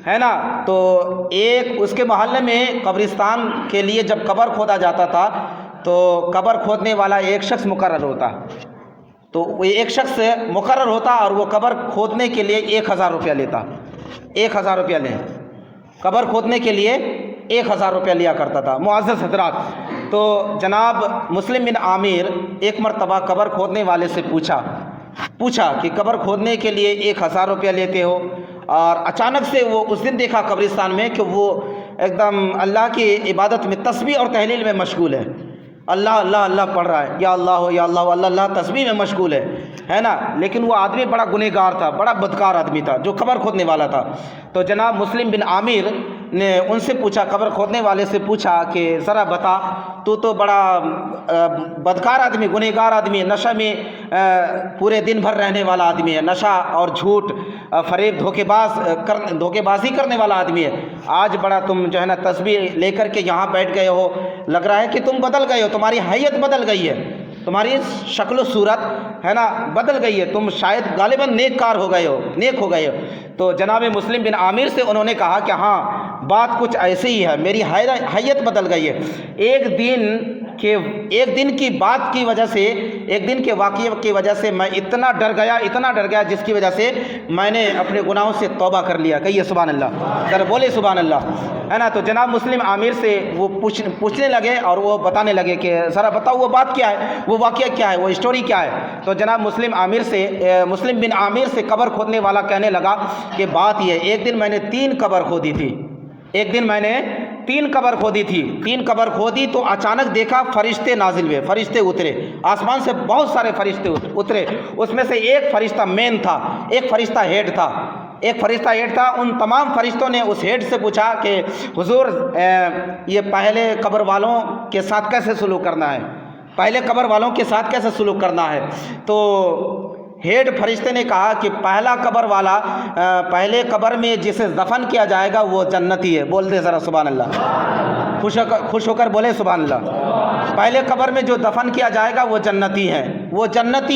ہے نا. تو ایک اس کے محلے میں قبرستان کے لیے جب قبر کھودا جاتا تھا تو قبر کھودنے والا ایک شخص مقرر ہوتا. تو وہ ایک شخص مقرر ہوتا اور وہ قبر کھودنے کے لیے 1000 روپیہ لیتا. 1000 روپیہ لیں قبر کھودنے کے لیے 1000 روپیہ لیا کرتا تھا. معزز حضرات، تو جناب مسلم بن عامر ایک مرتبہ قبر کھودنے والے سے پوچھا کہ قبر کھودنے کے لیے 1000 روپیہ لیتے ہو؟ اور اچانک سے وہ اس دن دیکھا قبرستان میں کہ وہ ایک دم اللہ کی عبادت میں، تسبیح اور تحلیل میں مشغول ہے. اللہ اللہ اللہ پڑھ رہا ہے، یا اللہ یا اللہ اللہ اللہ، تسبیح میں مشغول ہے نا. لیکن وہ آدمی بڑا گنہگار تھا، بڑا بدکار آدمی تھا جو قبر کھودنے والا تھا. تو جناب مسلم بن عامر نے ان سے پوچھا، قبر کھودنے والے سے پوچھا کہ ذرا بتا، تو بڑا بدکار آدمی، گنہگار آدمی، نشہ میں پورے دن بھر رہنے والا آدمی ہے، نشہ اور جھوٹ، فریب، دھوکے بازی کرنے والا آدمی ہے. آج بڑا تم جو ہے نا تسبیح لے کر کے یہاں بیٹھ گئے ہو، لگ رہا ہے کہ تم بدل گئے ہو، تمہاری حیت بدل گئی ہے، تمہاری شکل و صورت ہے نا بدل گئی ہے، تم شاید غالباً نیک ہو گئے ہو. تو جناب مسلم بن عامر سے انہوں نے کہا کہ ہاں بات کچھ ایسی ہی ہے، میری حیت بدل گئی ہے. ایک دن کی بات کی وجہ سے، ایک دن کے واقعے کی وجہ سے میں اتنا ڈر گیا جس کی وجہ سے میں نے اپنے گناہوں سے توبہ کر لیا. کہیے سبحان اللہ، ذرا بولے سبحان اللہ، ہے نا. تو جناب مسلم عامر سے وہ پوچھنے لگے اور وہ بتانے لگے کہ ذرا بتاؤ وہ بات کیا ہے، وہ واقعہ کیا ہے، وہ اسٹوری کیا ہے. تو جناب مسلم بن عامر سے قبر کھودنے والا کہنے لگا کہ بات یہ، ایک دن میں نے 3 قبر کھودی تھی. 3 قبر کھودی تو اچانک دیکھا فرشتے نازل ہوئے، فرشتے اترے آسمان سے، بہت سارے فرشتے اترے. اس میں سے ایک فرشتہ مین تھا، ایک فرشتہ ہیڈ تھا. ان تمام فرشتوں نے اس ہیڈ سے پوچھا کہ حضور یہ پہلے قبر والوں کے ساتھ کیسے سلوک کرنا ہے. تو ہیڈ فرشتے نے کہا کہ پہلا قبر والا، پہلے قبر میں جسے دفن کیا جائے گا وہ جنتی ہے. بول دے ذرا سبحان اللہ، خوش ہو کر بولے سبحان اللہ. پہلے قبر میں جو دفن کیا جائے گا وہ جنتی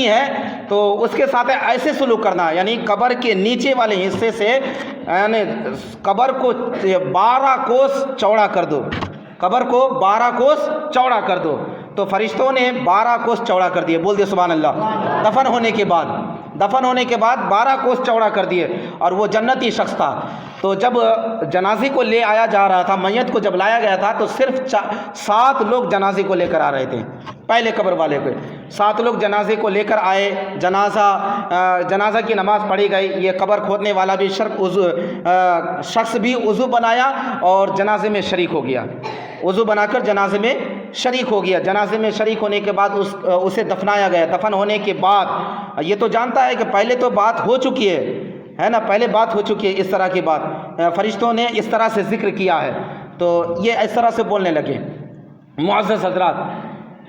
ہے. تو اس کے ساتھ ایسے سلوک کرنا، یعنی قبر کے نیچے والے حصے سے، یعنی قبر کو 12 کوس چوڑا کر دو، قبر کو 12 کوس چوڑا کر دو. تو فرشتوں نے 12 کوس چوڑا کر دیے. بول دے سبحان اللہ. دفن ہونے کے بعد 12 کوس چوڑا کر دیے، اور وہ جنتی شخص تھا. تو جب جنازے کو لے آیا جا رہا تھا، میت کو جب لایا گیا تھا تو صرف 7 لوگ جنازے کو لے کر آ رہے تھے. پہلے قبر والے کو 7 لوگ جنازے کو لے کر آئے. جنازہ کی نماز پڑھی گئی. یہ قبر کھودنے والا بھی شخص بھی وضو بنایا اور جنازے میں شریک ہو گیا. وضو بنا کر جنازے میں شریک ہو گیا. جنازے میں شریک ہونے کے بعد اسے دفنایا گیا. دفن ہونے کے بعد یہ تو جانتا ہے کہ پہلے تو بات ہو چکی ہے نا، پہلے بات ہو چکی ہے. اس طرح کی بات فرشتوں نے اس طرح سے ذکر کیا ہے، تو یہ اس طرح سے بولنے لگے. معزز حضرات،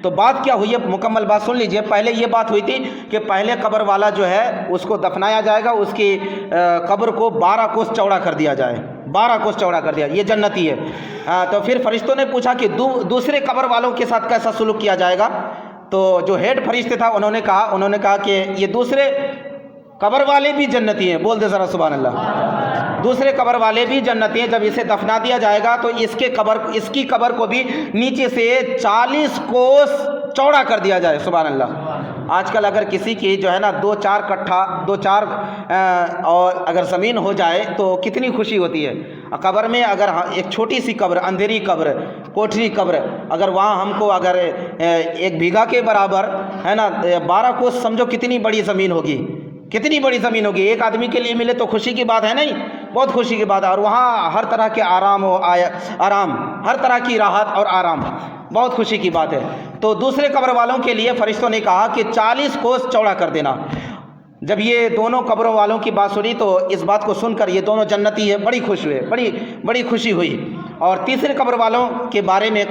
تو بات کیا ہوئی ہے، مکمل بات سن لیجئے. پہلے یہ بات ہوئی تھی کہ پہلے قبر والا جو ہے اس کو دفنایا جائے گا، اس کی قبر کو 12 کوس چوڑا کر دیا جائے. 12 کوس چوڑا کر دیا، یہ جنتی ہے. تو پھر فرشتوں نے پوچھا کہ دوسرے قبر والوں کے ساتھ کیسا سلوک کیا جائے گا. تو جو ہیڈ فرشتے تھا انہوں نے کہا کہ یہ دوسرے قبر والے بھی جنتی ہیں. بول دے ذرا سبحان اللہ. دوسرے قبر والے بھی جنتی ہیں. جب اسے دفنا دیا جائے گا تو اس کی قبر کو بھی نیچے سے 40 کوس چوڑا کر دیا جائے. سبحان اللہ. آج کل اگر کسی کی جو ہے نا 2-4 کٹھا اور اگر زمین ہو جائے تو کتنی خوشی ہوتی ہے. قبر میں اگر ایک چھوٹی سی قبر، اندھیری قبر، کوٹھری قبر، اگر وہاں ہم کو اگر 1 بیگھہ کے برابر ہے نا 12 کوس، سمجھو کتنی بڑی زمین ہوگی. ایک آدمی کے لیے ملے تو خوشی کی بات ہے نہیں، بہت خوشی کی بات ہے. اور وہاں ہر طرح کے آرام، ہر طرح کی راحت اور آرام، بہت خوشی کی بات ہے. تو دوسرے قبر والوں کے لیے فرشتوں نے کہا کہ 40 کوس چوڑا کر دینا. جب یہ دونوں قبروں والوں کی بات سنی تو اس بات کو سن کر یہ دونوں جنتی ہے بڑی خوش ہوئے، بڑی خوشی ہوئی. اور تیسرے قبر والوں کے بارے میں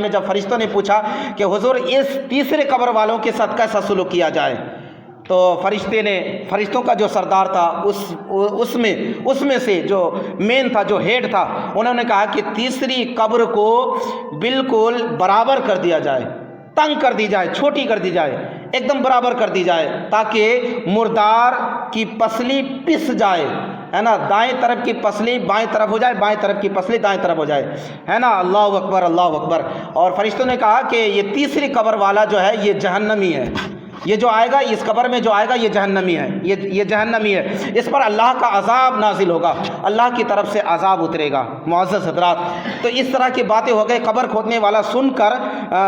جب فرشتوں نے پوچھا کہ حضور اس تیسرے قبر والوں کے ساتھ کیسا سلوک کیا جائے، تو فرشتوں کا جو سردار تھا اس میں سے جو مین تھا، جو ہیڈ تھا، انہوں نے کہا کہ تیسری قبر کو بالکل برابر کر دیا جائے، تنگ کر دی جائے، چھوٹی کر دی جائے، ایک دم برابر کر دی جائے، تاکہ مردار کی پسلی پس جائے، ہے نا، دائیں طرف کی پسلی بائیں طرف ہو جائے، بائیں طرف کی پسلی دائیں طرف ہو جائے، ہے نا، اللہ اکبر اللہ اکبر۔ اور فرشتوں نے کہا کہ یہ تیسری قبر والا جو ہے یہ جہنمی ہے، یہ جو آئے گا اس قبر میں جو آئے گا یہ جہنمی ہے، یہ جہنمی ہے، اس پر اللہ کا عذاب نازل ہوگا، اللہ کی طرف سے عذاب اترے گا۔ معزز حضرات، تو اس طرح کی باتیں ہو گئی۔ قبر کھودنے والا سن کر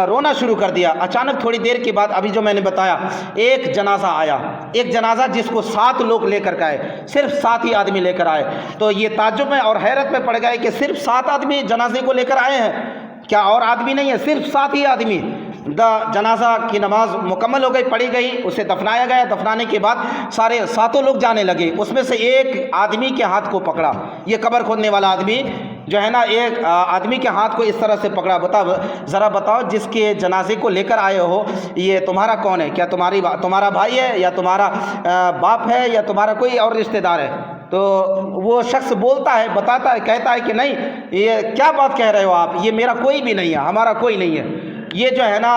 رونا شروع کر دیا۔ اچانک تھوڑی دیر کے بعد ابھی جو میں نے بتایا ایک جنازہ آیا، ایک جنازہ جس کو 7 لوگ لے کر آئے، صرف 7 ہی آدمی لے کر آئے۔ تو یہ تعجب میں اور حیرت میں پڑ گئے کہ صرف 7 آدمی جنازے کو لے کر آئے ہیں، کیا اور آدمی نہیں ہے؟ صرف 7 ہی آدمی۔ جنازہ کی نماز مکمل ہو گئی، پڑھی گئی، اسے دفنایا گیا۔ دفنانے کے بعد سارے 7 لوگ جانے لگے، اس میں سے ایک آدمی کے ہاتھ کو پکڑا، یہ قبر کھودنے والا آدمی جو ہے نا، ایک آدمی کے ہاتھ کو اس طرح سے پکڑا۔ ذرا بتاؤ جس کے جنازے کو لے کر آئے ہو یہ تمہارا کون ہے؟ کیا تمہارا بھائی ہے، یا تمہارا باپ ہے، یا تمہارا کوئی اور رشتہ دار ہے؟ تو وہ شخص بولتا ہے، بتاتا ہے، کہتا ہے کہ نہیں، یہ کیا بات کہہ رہے ہو آپ، یہ میرا کوئی بھی نہیں ہے، ہمارا کوئی نہیں ہے، یہ جو ہے نا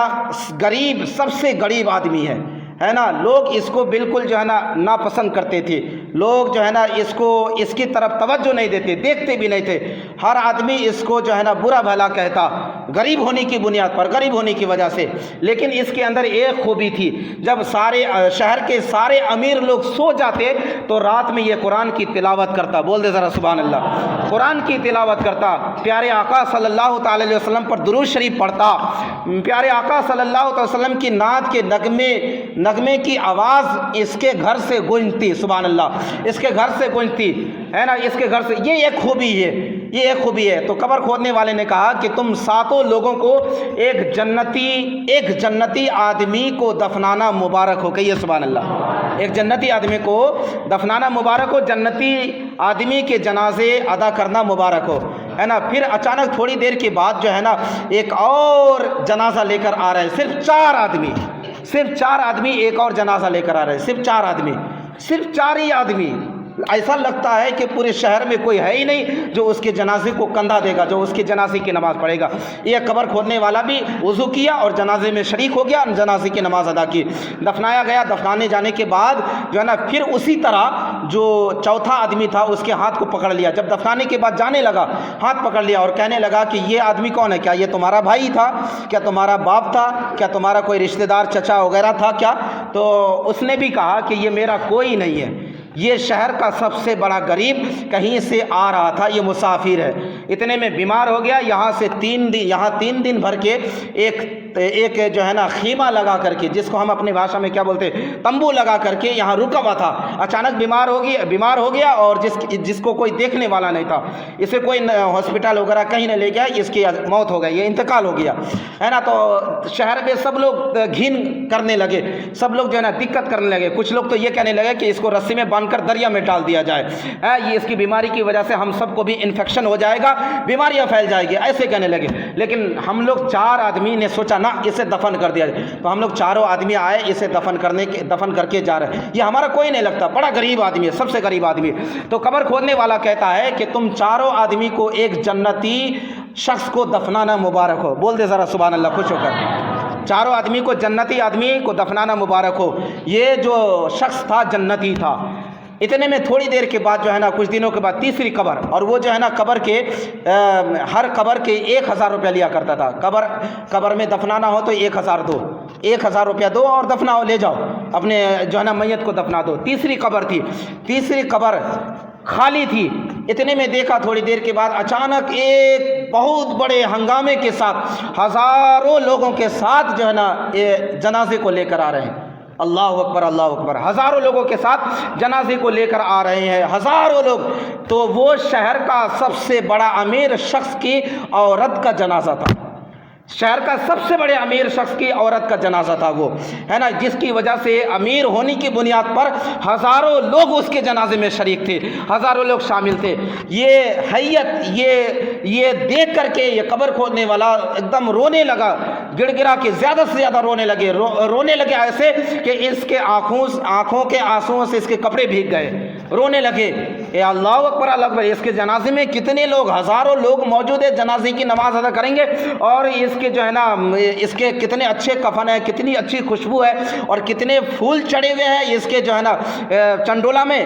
غریب، سب سے غریب آدمی ہے نا۔ لوگ اس کو بالکل جو ہے نا ناپسند کرتے تھے، لوگ جو ہے نا اس کی طرف توجہ نہیں دیتے، دیکھتے بھی نہیں تھے، ہر آدمی اس کو جو ہے نا برا بھلا کہتا، غریب ہونے کی بنیاد پر، غریب ہونے کی وجہ سے۔ لیکن اس کے اندر ایک خوبی تھی، جب سارے شہر کے سارے امیر لوگ سو جاتے تو رات میں یہ قرآن کی تلاوت کرتا۔ بول دے ذرا سبحان اللہ، قرآن کی تلاوت کرتا، پیارے آقا صلی اللہ تعالی علیہ وسلم پر درود شریف پڑھتا، پیارے آقا صلی اللہ تعالی وسلم کی نعت کے نغمے کی آواز اس کے گھر سے گونجتی، سبحان اللہ، اس کے گھر سے گونجتی ہے نا، اس کے گھر سے۔ یہ ایک خوبی ہے، یہ ایک خوبی ہے۔ تو قبر کھودنے والے نے کہا کہ تم 7 لوگوں کو ایک جنتی آدمی کو دفنانا مبارک ہو، کہیے سبحان اللہ، ایک جنتی آدمی کو دفنانا مبارک ہو، جنتی آدمی کے جنازے ادا کرنا مبارک ہو، ہے نا۔ پھر اچانک تھوڑی دیر کے بعد جو ہے نا ایک اور جنازہ لے کر آ رہے ہیں، صرف 4 آدمی ایک اور جنازہ لے کر آ رہے ہیں، صرف 4 ہی آدمی۔ ایسا لگتا ہے کہ پورے شہر میں کوئی ہے ہی نہیں جو اس کے جنازے کو کندھا دے گا، جو اس کے جنازے کی نماز پڑھے گا۔ یہ قبر کھودنے والا بھی وضو کیا اور جنازے میں شریک ہو گیا، جنازے کی نماز ادا کی، دفنایا گیا۔ دفنانے جانے کے بعد جو ہے نا پھر اسی طرح جو چوتھا آدمی تھا اس کے ہاتھ کو پکڑ لیا، جب دفنانے کے بعد جانے لگا ہاتھ پکڑ لیا اور کہنے لگا کہ یہ آدمی کون ہے؟ کیا یہ تمہارا بھائی تھا؟ کیا تمہارا باپ تھا؟ کیا تمہارا کوئی رشتہ دار چچا وغیرہ تھا کیا؟ تو اس نے بھی کہا کہ یہ میرا کوئی نہیں ہے، یہ شہر کا سب سے بڑا غریب کہیں سے آ رہا تھا، یہ مسافر ہے، اتنے میں بیمار ہو گیا، یہاں 3 دن بھر کے ایک جو ہے نا خیمہ لگا کر کے، جس کو ہم اپنی بھاشا میں کیا بولتے ہیں، تمبو لگا کر کے یہاں رکا ہوا تھا۔ اچانک بیمار ہو گیا اور جس کو کوئی دیکھنے والا نہیں تھا، اسے کوئی ہاسپٹل وغیرہ کہیں نہ لے گیا، اس کی موت ہو گئی، یہ انتقال ہو گیا، ہے نا۔ تو شہر میں سب لوگ گھین کرنے لگے، سب لوگ جو ہے نا دقت کرنے لگے، کچھ لوگ تو یہ کہنے لگے کہ اس کو رسی میں باندھ کر دریا میں ڈال دیا جائے، یہ اس کی بیماری کی وجہ سے ہم سب کو بھی انفیکشن ہو جائے گا، بیماریاں پھیل جائے گی، ایسے کہنے لگے۔ لیکن ہم لوگ 4 آدمی نے سوچا نہ، اسے دفن کر دیا جائے۔ تو ہم لوگ 4 آدمی آئے، اسے دفن کر کے جا رہے ہیں، یہ ہمارا کوئی نہیں لگتا، بڑا غریب آدمی ہے، سب سے غریب آدمی ہے۔ تو قبر کھودنے والا کہتا ہے کہ تم 4 آدمی کو ایک جنتی شخص کو دفنانا مبارک ہو، بول دے ذرا سبحان اللہ خوش ہو کر۔ 4 آدمی کو، جنتی آدمی کو دفنانا مبارک ہو۔ یہ جو شخص تھا جنتی تھا۔ اتنے میں تھوڑی دیر کے بعد جو ہے نا کچھ دنوں کے بعد تیسری قبر، اور وہ جو ہے نا ہر قبر کے 1000 روپیہ لیا کرتا تھا۔ قبر میں دفنانا ہو تو 1000 دو، 1000 روپیہ دو اور دفناؤ، لے جاؤ اپنے جو ہے نا میت کو دفنا دو۔ تیسری قبر تھی، تیسری قبر خالی تھی۔ اتنے میں دیکھا تھوڑی دیر کے بعد اچانک ایک بہت بڑے ہنگامے کے ساتھ، ہزاروں لوگوں کے ساتھ جو ہے نا جنازے کو لے کر آ رہے ہیں۔ اللہ اکبر اللہ اکبر، ہزاروں لوگوں کے ساتھ جنازے کو لے کر آ رہے ہیں، ہزاروں لوگ۔ تو وہ شہر کا سب سے بڑا امیر شخص کی عورت کا جنازہ تھا، شہر کا سب سے بڑے امیر شخص کی عورت کا جنازہ تھا وہ، ہے نا، جس کی وجہ سے امیر ہونے کی بنیاد پر ہزاروں لوگ اس کے جنازے میں شریک تھے، ہزاروں لوگ شامل تھے۔ یہ حیت یہ دیکھ کر کے یہ قبر کھودنے والا ایک دم رونے لگا، گڑ گڑا کے زیادہ سے زیادہ رونے لگے ایسے کہ اس کے آنکھوں کے آنسوؤں سے اس کے کپڑے بھیگ گئے، رونے لگے۔ اے اللہ اکبر اللہ اکبر، اس کے جنازے میں کتنے لوگ، ہزاروں لوگ موجود ہیں، جنازے کی نماز ادا کریں گے، اور اس کے جو ہے نا اس کے کتنے اچھے کفن ہے، کتنی اچھی خوشبو ہے، اور کتنے پھول چڑھے ہوئے ہیں اس کے جو ہے نا چنڈولا میں،